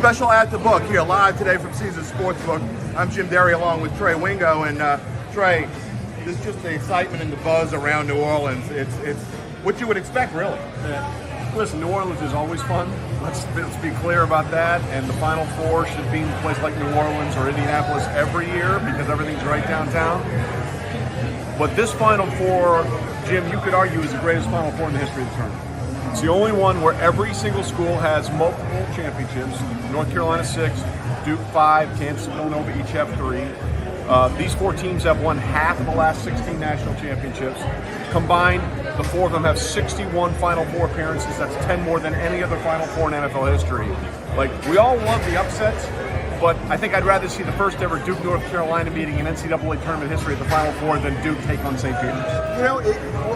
Special At the Book here live today from Caesars Sportsbook. I'm Jim Derry along with Trey Wingo, and Trey, there's just the excitement and the buzz around New Orleans. It's what you would expect, really. Yeah. Listen, New Orleans is always fun. Let's be clear about that. And the Final Four should be in a place like New Orleans or Indianapolis every year because everything's right downtown. But this Final Four, Jim, you could argue is the greatest Final Four in the history of the tournament. It's the only one where every single school has multiple championships. North Carolina 6, Duke 5, Kansas and Villanova each have 3. These 4 teams have won half of the last 16 national championships. Combined, the 4 of them have 61 Final Four appearances. That's 10 more than any other Final Four in NFL history. Like, we all love the upsets, but I think I'd rather see the first ever Duke-North Carolina meeting in NCAA tournament history at the Final Four than Duke take on St. Peter's. You know,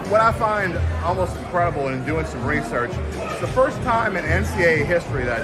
what I find almost incredible in doing some research, it's the first time in NCAA history that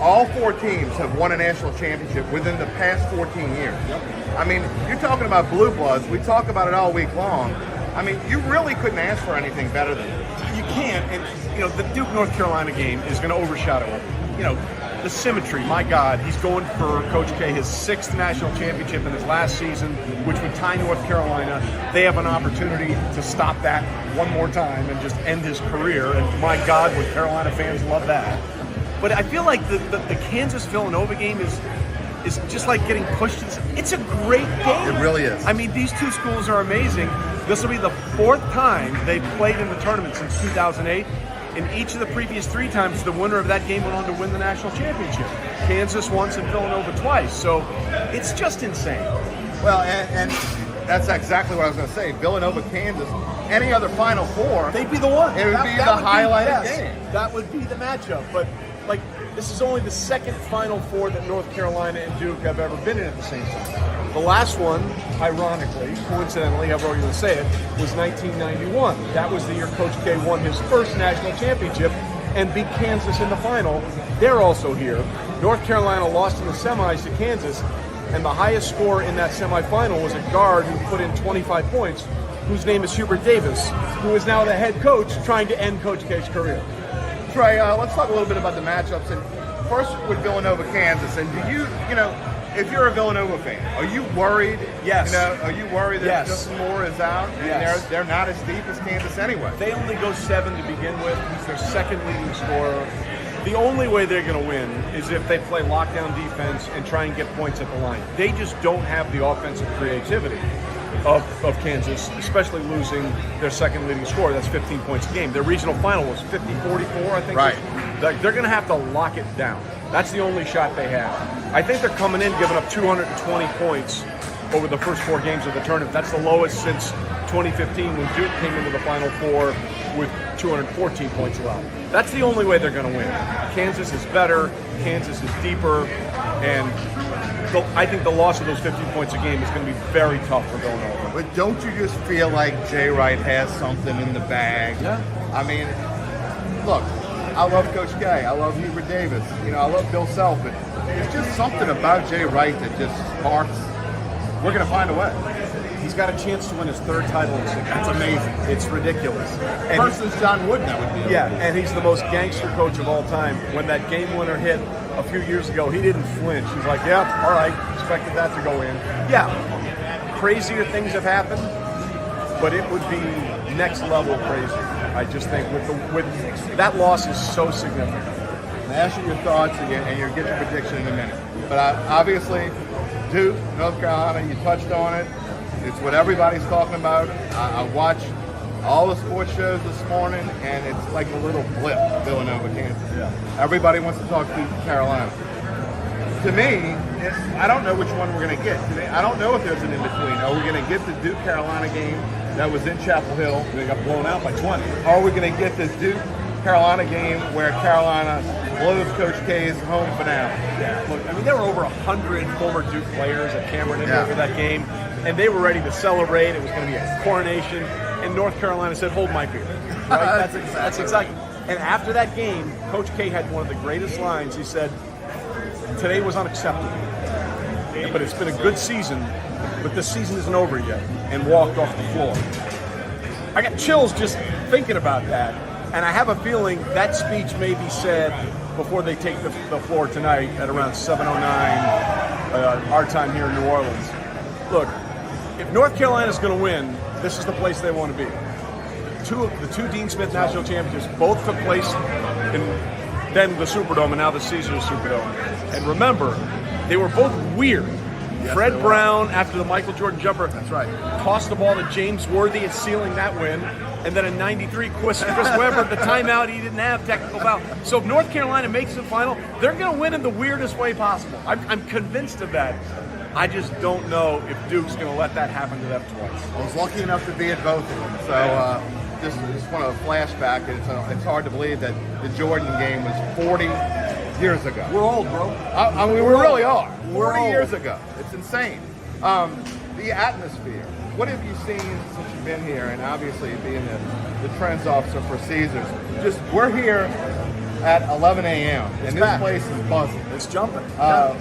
all 4 teams have won a national championship within the past 14 years. Yep. I mean, you're talking about blue bloods. We talk about it all week long. I mean, you really couldn't ask for anything better than that. You can't, and you know, the Duke-North Carolina game is going to overshadow it. You know, the symmetry, my God, he's going for Coach K his 6th national championship in his last season, which would tie North Carolina. They have an opportunity to stop that one more time and just end his career, and my God, would Carolina fans love that. But I feel like the Kansas-Villanova game is just like getting pushed. It's a great game. It really is. I mean, these 2 schools are amazing. This will be the 4th time they've played in the tournament since 2008. In each of the previous 3 times, the winner of that game went on to win the national championship. Kansas once and Villanova twice. So it's just insane. Well, and that's exactly what I was going to say. Villanova, Kansas, any other Final Four, they'd be the one. It would be the highlighted game. That would be the matchup. But like, this is only the 2nd Final Four that North Carolina and Duke have ever been in at the same time. The last one, ironically, coincidentally, however you want to say it, was 1991. That was the year Coach K won his first national championship and beat Kansas in the final. They're also here. North Carolina lost in the semis to Kansas, and the highest score in that semifinal was a guard who put in 25 points, whose name is Hubert Davis, who is now the head coach trying to end Coach K's career. Trey, let's talk a little bit about the matchups. And first with Villanova, Kansas. And do you know, if you're a Villanova fan, are you worried? Yes. You know, are you worried that Yes. Justin Moore is out? Yes. And they're not as deep as Kansas anyway. They only go 7 to begin with. He's their 2nd leading scorer. The only way they're going to win is if they play lockdown defense and try and get points at the line. They just don't have the offensive creativity of Kansas, especially losing their 2nd leading scorer. That's 15 points a game. Their regional final was 50-44, I think. Right. They're going to have to lock it down. That's the only shot they have. I think they're coming in giving up 220 points over the first 4 games of the tournament. That's the lowest since 2015 when Duke came into the Final Four with 214 points allowed. That's the only way they're going to win. Kansas is better, Kansas is deeper, and I think the loss of those 15 points a game is going to be very tough for Villanova. But don't you just feel like Jay Wright has something in the bag? Yeah. I mean, look, I love Coach K. I love Hubert Davis. You know, I love Bill Self. But there's just something about Jay Wright that just sparks. We're going to find a way. He's got a chance to win his 3rd title in 6 years. That's amazing. It's ridiculous. And Versus John Wooden, that would be. yeah, and he's the most gangster coach of all time. When that game winner hit a few years ago, he didn't flinch. He's like, yeah, all right, expected that to go in. Yeah, crazier things have happened, but it would be next level crazy. I just think with that loss is so significant. I'll ask you your thoughts and you'll get your prediction in a minute. But obviously, Duke, North Carolina, you touched on it. It's what everybody's talking about. I watched all the sports shows this morning, and it's like a little blip, Villanova, Kansas. Yeah. Everybody wants to talk Duke, Carolina. To me, I don't know which one we're going to get. I don't know if there's an in-between. Are we going to get the Duke-Carolina game that was in Chapel Hill? They got blown out by 20. Or are we going to get this Duke-Carolina game where Carolina blows Coach K's home finale? Yeah, look, I mean, there were over 100 former Duke players at Cameron Yeah. for that game, and they were ready to celebrate. It was going to be a coronation, and North Carolina said, "Hold my beer." Right? That's exactly. And after that game, Coach K had one of the greatest lines. He said, "Today was unacceptable, but it's been a good season, but this season isn't over yet," and walked off the floor. I got chills just thinking about that, and I have a feeling that speech maybe said, before they take the floor tonight at around 7:09 our time here in New Orleans. Look, if North Carolina's going to win, this is the place they want to be. The two Dean Smith National Championships both took place in then the Superdome and now the Caesars Superdome. And remember, they were both weird. Yes, Fred Brown, after the Michael Jordan jumper, that's right, tossed the ball to James Worthy at sealing that win. And then in '93, Chris Webber, the timeout, he didn't have technical foul. So if North Carolina makes the final, they're going to win in the weirdest way possible. I'm convinced of that. I just don't know if Duke's going to let that happen to them twice. I was lucky enough to be at both of them. So just want to flashback. It's hard to believe that the Jordan game was 40 years ago. We're old, bro. I mean, we really are. 40 old. years ago. It's insane. The atmosphere. What have you seen since you've been here? And obviously being the trends officer for Caesars. Just we're here at 11 a.m. and this place is buzzing. It's jumping.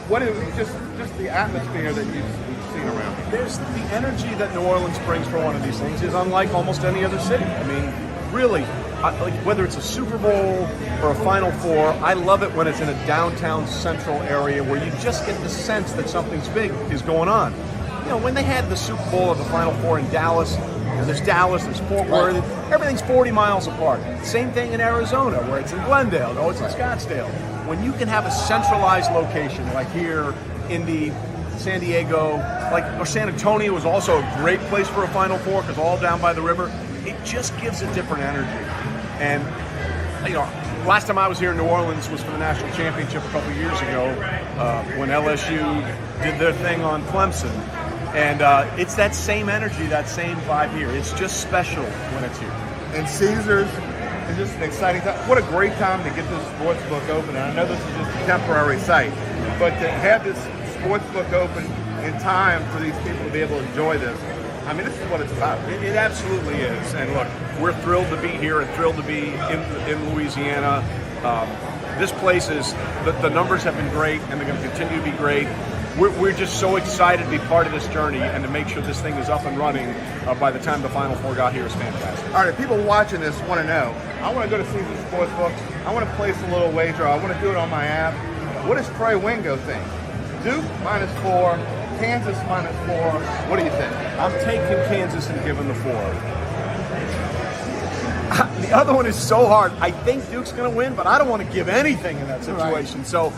What is just the atmosphere that you've seen around here? There's the energy that New Orleans brings for one of these things is unlike almost any other city. I mean, really, like whether it's a Super Bowl or a Final Four, I love it when it's in a downtown central area where you just get the sense that something's big is going on. You know, when they had the Super Bowl or the Final Four in Dallas, there's Dallas, there's Fort Worth, everything's 40 miles apart. Same thing in Arizona, where it's in Glendale, or it's in Scottsdale. When you can have a centralized location, like here, Indy, San Diego, or San Antonio was also a great place for a Final Four because all down by the river, it just gives a different energy. And, last time I was here in New Orleans was for the national championship a couple years ago when LSU did their thing on Clemson. And it's that same energy, that same vibe here. It's just special when it's here. And Caesars is just an exciting time. What a great time to get this sportsbook open. And I know this is just a temporary site, but to have this sportsbook open in time for these people to be able to enjoy this, I mean, this is what it's about. It absolutely is. And look, we're thrilled to be here and thrilled to be in Louisiana. This place is, the numbers have been great and they're going to continue to be great. We're just so excited to be part of this journey and to make sure this thing is up and running by the time the Final Four got here is fantastic. All right, if people watching this want to know, I want to go to Caesars Sportsbook, I want to place a little wager, I want to do it on my app. What does Trey Wingo think? Duke -4, Kansas -4, what do you think? I'm taking Kansas and giving the 4. The other one is so hard. I think Duke's going to win, but I don't want to give anything in that situation. Right. So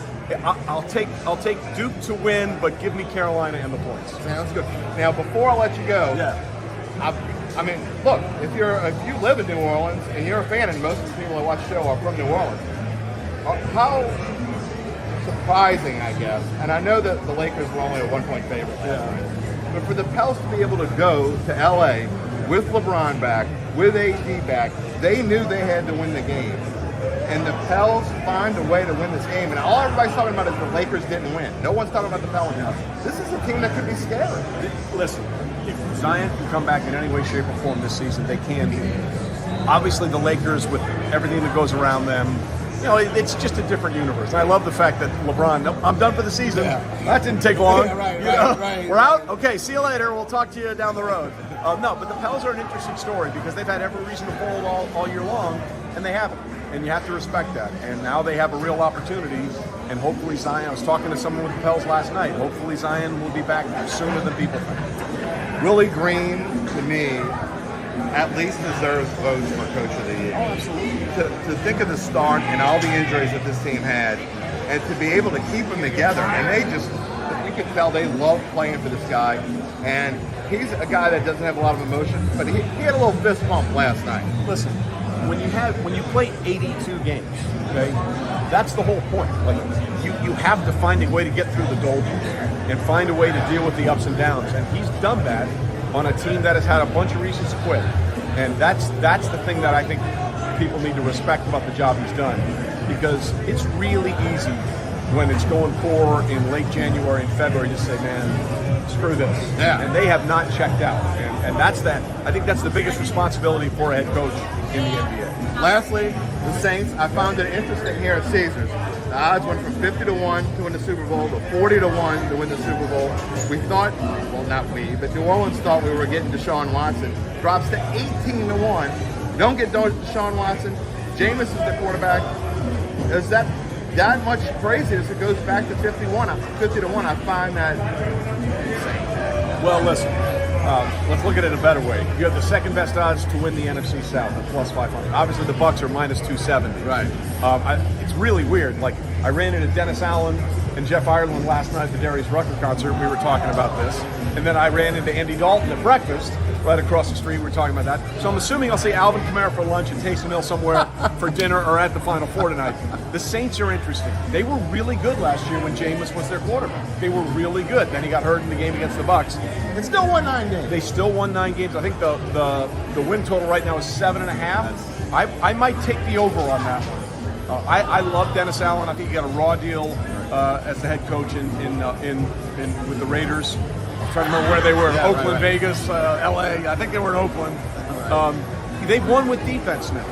I'll take Duke to win, but give me Carolina and the points. Sounds good. Now, before I let you go, I mean, look, if you live in New Orleans and you're a fan, and most of the people that watch the show are from New Orleans, how surprising, I guess, and I know that the Lakers were only a 1-point favorite last night, but for the Pels to be able to go to LA with LeBron back, with AD back, they knew they had to win the game. And the Pels find a way to win this game. And all everybody's talking about is the Lakers didn't win. No one's talking about the Pelicans. This is a team that could be scary. Listen, if Zion can come back in any way, shape, or form this season, they can be. Obviously, the Lakers, with everything that goes around them, it's just a different universe. And I love the fact that LeBron, I'm done for the season. Yeah. That didn't take long. Yeah, right. We're out? Okay, see you later. We'll talk to you down the road. No, but the Pels are an interesting story because they've had every reason to fold all year long, and they haven't. And you have to respect that. And now they have a real opportunity, and hopefully Zion, I was talking to someone with the Pels last night, hopefully Zion will be back sooner than people think. Willie Green, to me, at least deserves votes for Coach of the Year. Oh, absolutely. To think of the start and all the injuries that this team had, and to be able to keep them together, and you can tell they love playing for this guy, and he's a guy that doesn't have a lot of emotion, but he had a little fist bump last night. Listen, when you play 82 games, okay, that's the whole point. Like you have to find a way to get through the doldrums and find a way to deal with the ups and downs, and he's done that on a team that has had a bunch of reasons to quit. And that's the thing that I think people need to respect about the job he's done, because it's really easy when it's going poor in late January and February to say, man, screw this. Yeah. And they have not checked out. And that's that. I think that's the biggest responsibility for a head coach in the NBA. Lastly, the Saints, I found it interesting here at Caesars. The odds went from 50-1 to win the Super Bowl to 40-1 to win the Super Bowl. We thought, well, not we, but New Orleans thought we were getting Deshaun Watson. Drops to 18-1. Don't get Deshaun Watson. Jameis is the quarterback. Is that that much craziness, it goes back to 50 to 1. I find that insane. Well, listen, let's look at it a better way. You have the second best odds to win the NFC South at plus 500. Obviously, the Bucks are minus 270. Right. It's really weird. Like, I ran into Dennis Allen and Jeff Ireland last night at the Derry's Rucker concert. We were talking about this. And then I ran into Andy Dalton at breakfast right across the street. We were talking about that. So I'm assuming I'll see Alvin Kamara for lunch and Taysom Hill somewhere for dinner or at the Final Four tonight. The Saints are interesting. They were really good last year when Jameis was their quarterback. They were really good. Then he got hurt in the game against the Bucks. They still won 9 games. They still won 9 games. I think the win total right now is 7.5. I might take the over on that one. I love Dennis Allen. I think he got a raw deal as the head coach in with the Raiders. I'm trying to remember where they were. Yeah, Oakland, right. Vegas, LA. I think they were in Oakland. They've won with defense now,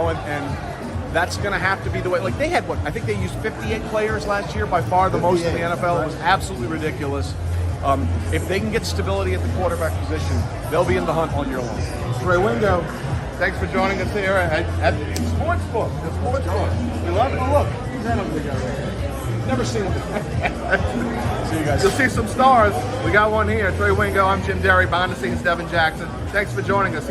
and that's going to have to be the way. Like, they had I think they used 58 players last year, by far the most in the NFL. It was absolutely ridiculous. If they can get stability at the quarterback position, they'll be in the hunt all year long. Trey Wingo. Thanks for joining us here at Sportsbook. The Sportsbook. We love it. Oh, look. Who's that ugly guy right there? Never seen them. See you guys. You'll see some stars. We got one here. Trey Wingo. I'm Jim Derry. Behind the scenes, Devin Jackson. Thanks for joining us.